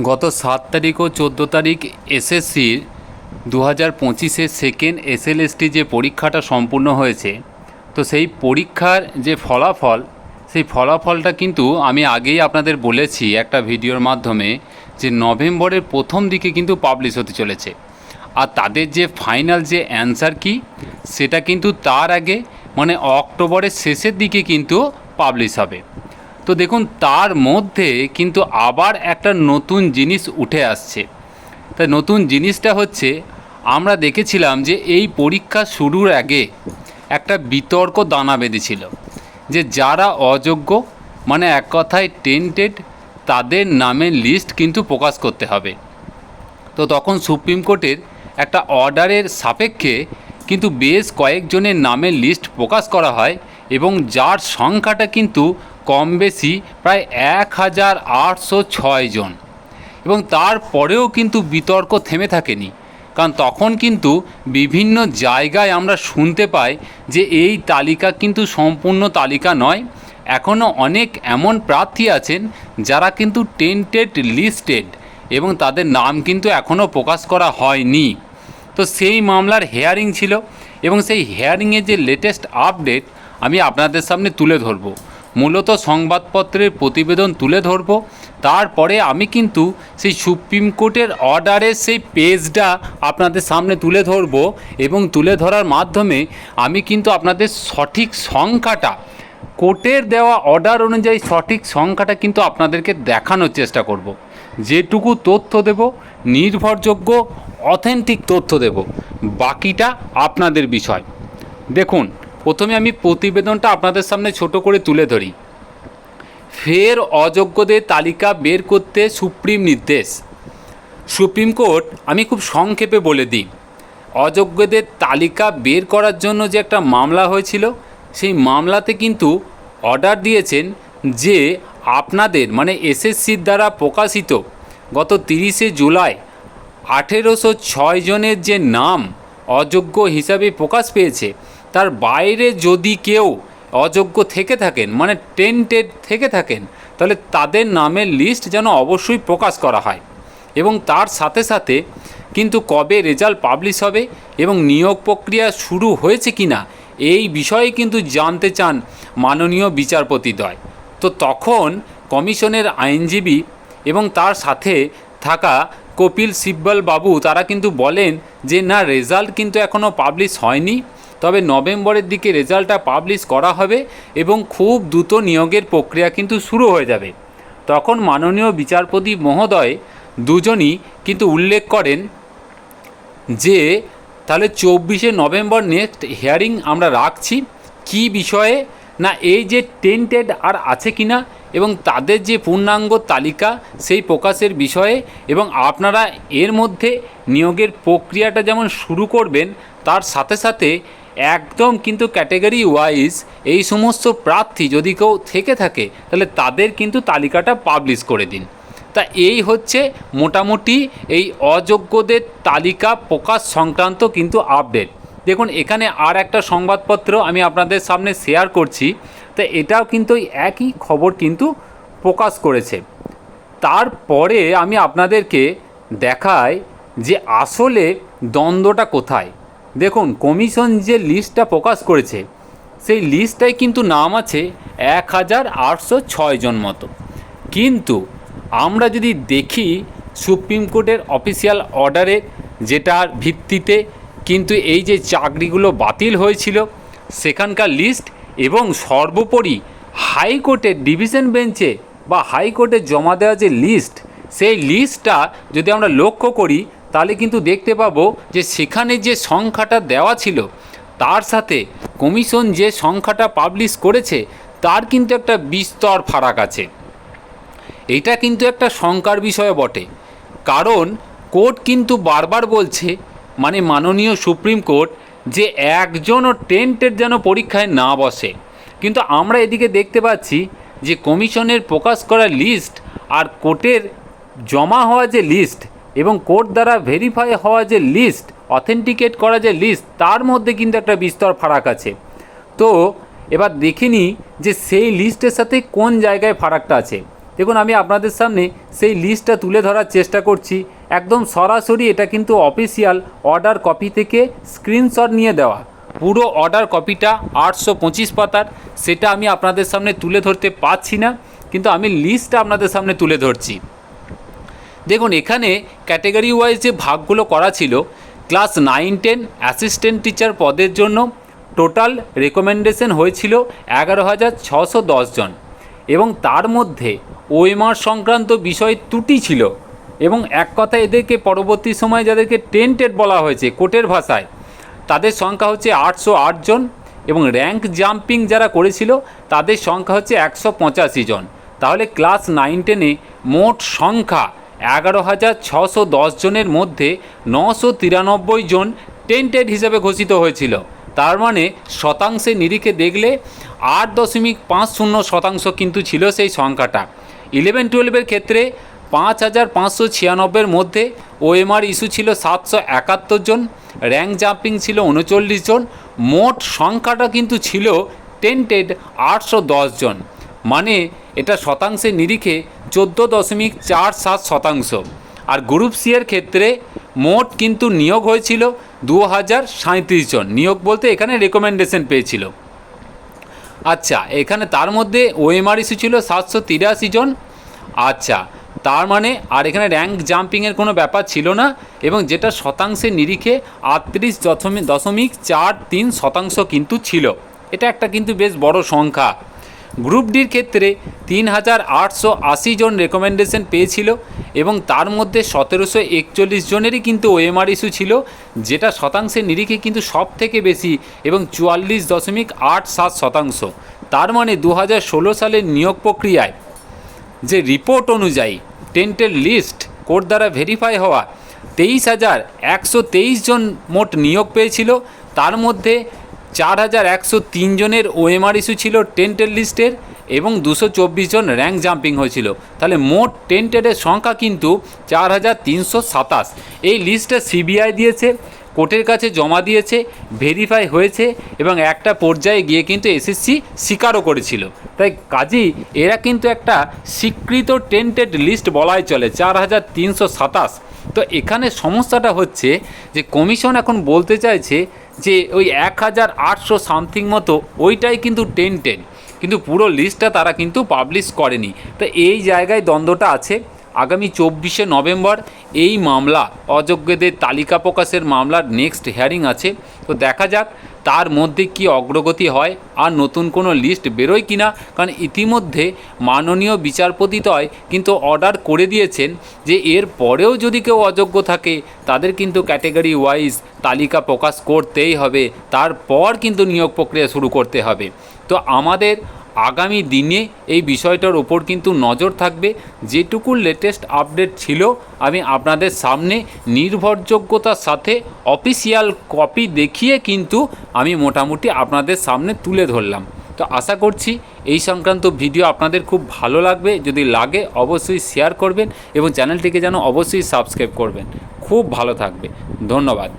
গত 7 তারিখ ও 14 তারিখ এসএসসির 2025-এর সেকেন্ড এসএলএসটি যে পরীক্ষাটা সম্পূর্ণ হয়েছে, তো সেই পরীক্ষার যে ফলাফল, সেই ফলাফলটা কিন্তু আমি আগেই আপনাদের বলেছি একটা ভিডিওর মাধ্যমে যে নভেম্বরের প্রথম দিকে কিন্তু পাবলিশ হতে চলেছে। আর তাদের যে ফাইনাল যে অ্যান্সার কি, সেটা কিন্তু তার আগে মানে অক্টোবরের শেষের দিকে কিন্তু পাবলিশ হবে। তো দেখুন, তার মধ্যে কিন্তু আবার একটা নতুন জিনিস উঠে আসছে। তাই নতুন জিনিসটা হচ্ছে, আমরা দেখেছিলাম যে এই পরীক্ষা শুরুর আগে একটা বিতর্ক দানা বেঁধেছিল যে যারা অযোগ্য, মানে এক কথায় টেন্টেড, তাদের নামের লিস্ট কিন্তু প্রকাশ করতে হবে। তো তখন সুপ্রিম কোর্টের একটা অর্ডারের সাপেক্ষে কিন্তু বেশ কয়েকজনের নামের লিস্ট প্রকাশ করা হয়, এবং যার সংখ্যাটা কিন্তু কম বেশি প্রায় 1806 জন। এবং তারপরেও কিন্তু বিতর্ক থেমে থাকেনি, কারণ তখন কিন্তু বিভিন্ন জায়গায় আমরা শুনতে পাই যে এই তালিকা কিন্তু সম্পূর্ণ তালিকা নয়, এখনও অনেক এমন প্রার্থী আছেন যারা কিন্তু টেন্টেড লিস্টেড এবং তাদের নাম কিন্তু এখনও প্রকাশ করা হয়নি। তো সেই মামলার হেয়ারিং ছিল, এবং সেই হেয়ারিংয়ের যে লেটেস্ট আপডেট আমি আপনাদের সামনে তুলে ধরব। মূলত সংবাদপত্রের প্রতিবেদন তুলে ধরব, তারপরে আমি কিন্তু সেই সুপ্রিম কোর্টের অর্ডারের সেই পেজটা আপনাদের সামনে তুলে ধরব, এবং তুলে ধরার মাধ্যমে আমি কিন্তু আপনাদের সঠিক সংখ্যাটা, কোর্টের দেওয়া অর্ডার অনুযায়ী সঠিক সংখ্যাটা কিন্তু আপনাদেরকে দেখানোর চেষ্টা করব। যেটুকু তথ্য দেব নির্ভরযোগ্য অথেন্টিক তথ্য দেব, বাকিটা আপনাদের বিষয়। দেখুন, প্রথমে আমি প্রতিবেদনটা আপনাদের সামনে ছোট করে তুলে ধরি। ফের অযোগ্যদের তালিকা বের করতে সুপ্রিম নির্দেশ। সুপ্রিম কোর্ট, আমি খুব সংক্ষেপে বলে দিই, অযোগ্যদের তালিকা বের করার জন্য যে একটা মামলা হয়েছিল, সেই মামলাতে কিন্তু অর্ডার দিয়েছেন যে আপনাদের মানে এসএসসির দ্বারা প্রকাশিত গত 30শে জুলাই 1806 জনের যে নাম অযোগ্য হিসাবে প্রকাশ পেয়েছে, তার বাইরে যদি কেউ অযোগ্য থেকে থাকেন, মানে টেন্টেড থেকে থাকেন, তাহলে তাদের নামের লিস্ট যেন অবশ্যই প্রকাশ করা হয়। এবং তার সাথে সাথে কিন্তু কবে রেজাল্ট পাবলিশ হবে এবং নিয়োগ প্রক্রিয়া শুরু হয়েছে কি না, এই বিষয়ে কিন্তু জানতে চান মাননীয় বিচারপতিদ্বয়। তো তখন কমিশনের আইনজীবী এবং তার সাথে থাকা কপিল সিব্বল বাবু তারা কিন্তু বলেন যে না, রেজাল্ট কিন্তু এখনও পাবলিশ হয়নি, তবে নভেম্বরের দিকে রেজাল্টটা পাবলিশ করা হবে এবং খুব দ্রুত নিয়োগের প্রক্রিয়া কিন্তু শুরু হয়ে যাবে। তখন মাননীয় বিচারপতি মহোদয় দুজনই কিন্তু উল্লেখ করেন যে তাহলে 24শে নভেম্বর নেক্সট হিয়ারিং আমরা রাখছি। কি বিষয়ে না, এই যে টেন্টেড আর আছে কিনা এবং তাদের যে পূর্ণাঙ্গ তালিকা সেই প্রকাশের বিষয়ে, এবং আপনারা এর মধ্যে নিয়োগের প্রক্রিয়াটা যেমন শুরু করবেন, তার সাথে সাথে একদম কিন্তু ক্যাটেগরি ওয়াইজ এই সমস্ত প্রার্থী যদি কেউ থেকে থাকে তাহলে তাদের কিন্তু তালিকাটা পাবলিশ করে দিন। তা এই হচ্ছে মোটামুটি এই অযোগ্যদের তালিকা প্রকাশ সংক্রান্ত কিন্তু আপডেট। দেখুন, এখানে আর একটা সংবাদপত্র আমি আপনাদের সামনে শেয়ার করছি, তা এটাও কিন্তু একই খবর কিন্তু প্রকাশ করেছে। তারপরে আমি আপনাদেরকে দেখাই যে আসলে দ্বন্দ্বটা কোথায়। দেখুন, কমিশন যে লিস্টটা প্রকাশ করেছে, সেই লিস্টটায় কিন্তু নাম আছে 1806 জন মতো, কিন্তু আমরা যদি দেখি সুপ্রিম কোর্টের অফিসিয়াল অর্ডারে, যেটার ভিত্তিতে কিন্তু এই যে চাকরিগুলো বাতিল হয়েছিল সেখানকার লিস্ট, এবং সর্বোপরি হাইকোর্টের ডিভিশন বেঞ্চে বা হাইকোর্টে জমা দেওয়া যে লিস্ট, সেই লিস্টটা যদি আমরা লক্ষ্য করি তাহলে কিন্তু দেখতে পাবো যে সেখানে যে সংখ্যাটা দেওয়া ছিল তার সাথে কমিশন যে সংখ্যাটা পাবলিশ করেছে তার কিন্তু একটা বিস্তর ফারাক আছে। এটা কিন্তু একটা শঙ্কার বিষয় বটে, কারণ কোর্ট কিন্তু বারবার বলছে, মানে মাননীয় সুপ্রিম কোর্ট, যে একজনও টেন্টেড যেন পরীক্ষায় না বসে। কিন্তু আমরা এদিকে দেখতে পাচ্ছি যে কমিশনের প্রকাশ করা লিস্ট আর কোর্টের জমা হওয়া যে লিস্ট এবং কোর্ট দ্বারা ভেরিফাই হওয়া যে লিস্ট, অথেন্টিকেট করা যে লিস্ট, তার মধ্যে কিন্তু একটা বিস্তর ফারাক আছে। তো এবার দেখিনি যে সেই লিস্টের সাথে কোন জায়গায় ফারাকটা আছে। দেখুন আমি আপনাদের সামনে সেই লিস্টটা তুলে ধরার চেষ্টা করছি। একদম সরাসরি এটা কিন্তু অফিসিয়াল অর্ডার কপি থেকে স্ক্রিনশট নিয়ে দেওয়া। পুরো অর্ডার কপিটা 825 পাতার, সেটা আমি আপনাদের সামনে তুলে ধরতে পারছি না, কিন্তু আমি লিস্টটা আপনাদের সামনে তুলে ধরছি। দেখুন এখানে ক্যাটেগরি ওয়াইজ যে ভাগগুলো করা ছিল, ক্লাস 9-10 অ্যাসিস্ট্যান্ট টিচার পদের জন্য টোটাল রেকমেন্ডেশন হয়েছিল 11,610 জন, এবং তার মধ্যে ওএমআর সংক্রান্ত বিষয় ত্রুটি ছিল, এবং এক কথায় এদেরকে পরবর্তী সময়ে যাদেরকে টেন্টেড বলা হয়েছে কোর্টের ভাষায়, তাদের সংখ্যা হচ্ছে 808 জন, এবং র্যাঙ্ক জাম্পিং যারা করেছিল তাদের সংখ্যা হচ্ছে 185 জন। তাহলে ক্লাস 9-10-এ মোট সংখ্যা 11,610 জনের মধ্যে 993 জন টেন্টেড হিসেবে ঘোষিত হয়েছিল। তার মানে শতাংশের নিরিখে দেখলে 8.50% কিন্তু ছিল সেই সংখ্যাটা। 11-12-এর ক্ষেত্রে 5,596-এর মধ্যে ওএমআর ইস্যু ছিল 771 জন, র্যাঙ্ক জাম্পিং ছিল 39 জন, মোট সংখ্যাটা কিন্তু ছিল টেন্টেড 810 জন। মানে এটা শতাংশের নিরিখে 14.47%। আর গ্রুপ সি এর ক্ষেত্রে মোট কিন্তু নিয়োগ হয়েছিল 2037 জন। নিয়োগ বলতে এখানে রেকমেন্ডেশন পেয়েছিল। আচ্ছা, এখানে তার মধ্যে ওএমআর ইস্যু ছিল 783 জন। আচ্ছা, তার মানে আর এখানে র্যাঙ্ক জাম্পিংয়ের কোনো ব্যাপার ছিল না, এবং যেটা শতাংশের নিরিখে 38.43% কিন্তু ছিল। এটা একটা কিন্তু বেশ বড় সংখ্যা। গ্রুপ ডির ক্ষেত্রে 3,880 জন রেকমেন্ডেশন পেয়েছিল, এবং তার মধ্যে 1,741 জনেরই কিন্তু ওএমআর ইস্যু ছিল, যেটা শতাংশের নিরিখে কিন্তু সব থেকে বেশি, এবং 44.87%। তার মানে 2016 সালের নিয়োগ প্রক্রিয়ায় যে রিপোর্ট অনুযায়ী টেন্টেড লিস্ট কোর্ট দ্বারা ভেরিফাই হওয়া 23,123 জন মোট নিয়োগ পেয়েছিল। তার মধ্যে 4,103 জনের ওএমআর ইস্যু ছিল টেন্টেড লিস্টের, এবং 224 জন র্যাঙ্ক জাম্পিং হয়েছিল। তাহলে মোট টেন্টেডের সংখ্যা কিন্তু 4,327। এই লিস্টটা সিবিআই দিয়েছে, কোর্টের কাছে জমা দিয়েছে, ভেরিফাই হয়েছে, এবং একটা পর্যায়ে গিয়ে কিন্তু এসএসসি স্বীকারও করেছিল। তাই কাজেই এরা কিন্তু একটা স্বীকৃত টেন্টেড লিস্ট বলাই চলে, 4,327। তো এখানে সমস্যাটা হচ্ছে যে কমিশন এখন বলতে চাইছে যে ওই 1,800 সামথিং মতো ওইটাই কিন্তু টেন্টেড, কিন্তু পুরো লিস্টটা তারা কিন্তু পাবলিশ করেনি। তো এই জায়গায় দ্বন্দ্বটা আছে। আগামী 24শে নভেম্বর এই মামলা, অযোগ্যদের তালিকা প্রকাশের মামলার নেক্সট হিয়ারিং আছে। তো দেখা যাক তার মধ্যে কি অগ্রগতি হয়, আর নতুন কোনো লিস্ট বেরোয় কিনা। কারণ ইতিমধ্যে মাননীয় বিচারপতিদ্বয় কিন্তু অর্ডার করে দিয়েছেন যে এর পরেও যদি কেউ অযোগ্য থাকে তাদের কিন্তু ক্যাটেগরি ওয়াইজ তালিকা প্রকাশ করতেই হবে, তারপর কিন্তু নিয়োগ প্রক্রিয়া শুরু করতে হবে। তো আমাদের আগামী দিনে এই বিষয়টার ওপর কিন্তু নজর থাকবে। যেটুকু লেটেস্ট আপডেট ছিল আমি আপনাদের সামনে নির্ভরযোগ্যতার সাথে অফিসিয়াল কপি দেখিয়ে কিন্তু আমি মোটামুটি আপনাদের সামনে তুলে ধরলাম। তো আশা করছি এই সংক্রান্ত ভিডিও আপনাদের খুব ভালো লাগবে। যদি লাগে অবশ্যই শেয়ার করবেন, এবং চ্যানেলটিকে যেন অবশ্যই সাবস্ক্রাইব করবেন। খুব ভালো থাকবে। ধন্যবাদ।